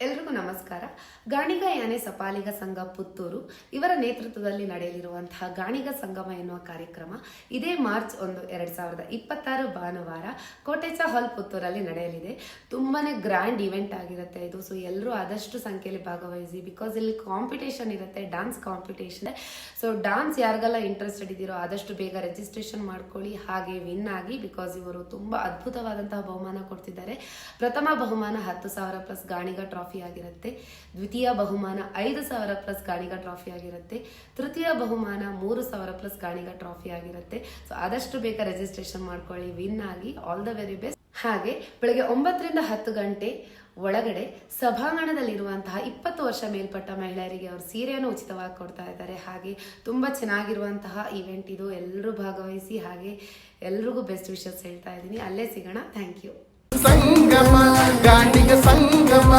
ಎಲ್ರಿಗೂ ನಮಸ್ಕಾರ. ಗಾಣಿಗ ಯಾನೆ ಸಪಾಲಿಗ ಸಂಘ ಪುತ್ತೂರು ಇವರ ನೇತೃತ್ವದಲ್ಲಿ ನಡೆಯಲಿರುವಂತಹ ಗಾಣಿಗ ಸಂಗಮ ಎನ್ನುವ ಕಾರ್ಯಕ್ರಮ ಇದೇ ಮಾರ್ಚ್ 1, 2026 ಭಾನುವಾರ ಕೋಟೆಚ ಹಾಲ್ ಪುತ್ತೂರಲ್ಲಿ ನಡೆಯಲಿದೆ. ತುಂಬಾನೇ ಗ್ರ್ಯಾಂಡ್ ಇವೆಂಟ್ ಆಗಿರುತ್ತೆ ಇದು. ಸೊ ಎಲ್ಲರೂ ಆದಷ್ಟು ಸಂಖ್ಯೆಯಲ್ಲಿ ಭಾಗವಹಿಸಿ, ಬಿಕಾಸ್ ಇಲ್ಲಿ ಕಾಂಪಿಟೇಷನ್ ಇರುತ್ತೆ, ಡಾನ್ಸ್ ಕಾಂಪಿಟೇಷನ್. ಸೊ ಡಾನ್ಸ್ ಯಾರಿಗೆಲ್ಲ ಇಂಟ್ರೆಸ್ಟೆಡ್ ಇದೆಯೋ ಆದಷ್ಟು ಬೇಗ ರಿಜಿಸ್ಟ್ರೇಷನ್ ಮಾಡ್ಕೊಳ್ಳಿ, ಹಾಗೆ ವಿನ್ ಆಗಿ. ಬಿಕಾಸ್ ಇವರು ತುಂಬಾ ಅದ್ಭುತವಾದಂತಹ ಬಹುಮಾನ ಕೊಡ್ತಿದ್ದಾರೆ. ಪ್ರಥಮ ಬಹುಮಾನ 10,000 ಪ್ಲಸ್ ಗಾಣಿಗ ಟ್ರಾಫಿ ಆಗಿರುತ್ತೆ. ದ್ವಿತೀಯ ಬಹುಮಾನ 5,000 ಪ್ಲಸ್ ಗಾಣಿಗ ಟ್ರಾಫಿ ಆಗಿರುತ್ತೆ. ತೃತೀಯ ಬಹುಮಾನ 3,000 ಪ್ಲಸ್ ಗಾಣಿಗ ಟ್ರಾಫಿ ಆಗಿರುತ್ತೆ. ಸೊ ಆದಷ್ಟು ಬೇಗ ರಿಜಿಸ್ಟ್ರೇಷನ್ ಮಾಡ್ಕೊಳ್ಳಿ, ವಿನ್ ಆಗಿ. All the very best. ಹಾಗೆ ಬೆಳಗ್ಗೆ 9 ರಿಂದ 10 ಗಂಟೆ ಒಳಗಡೆ ಸಭಾಂಗಣದಲ್ಲಿರುವಂತಹ 20 ವರ್ಷ ಮೇಲ್ಪಟ್ಟ ಮಹಿಳೆಯರಿಗೆ ಅವರು ಸೀರೆಯನ್ನು ಉಚಿತವಾಗಿ ಕೊಡ್ತಾ ಇದ್ದಾರೆ. ಹಾಗೆ ತುಂಬಾ ಚೆನ್ನಾಗಿರುವಂತಹ ಇವೆಂಟ್ ಇದು. ಎಲ್ಲರೂ ಭಾಗವಹಿಸಿ. ಹಾಗೆ ಎಲ್ರಿಗೂ ಬೆಸ್ಟ್ ವಿಶಸ್ ಹೇಳ್ತಾ ಇದ್ದೀನಿ. ಅಲ್ಲೇ ಸಿಗೋಣ. Thank you. Sangama Ganiga Sangama.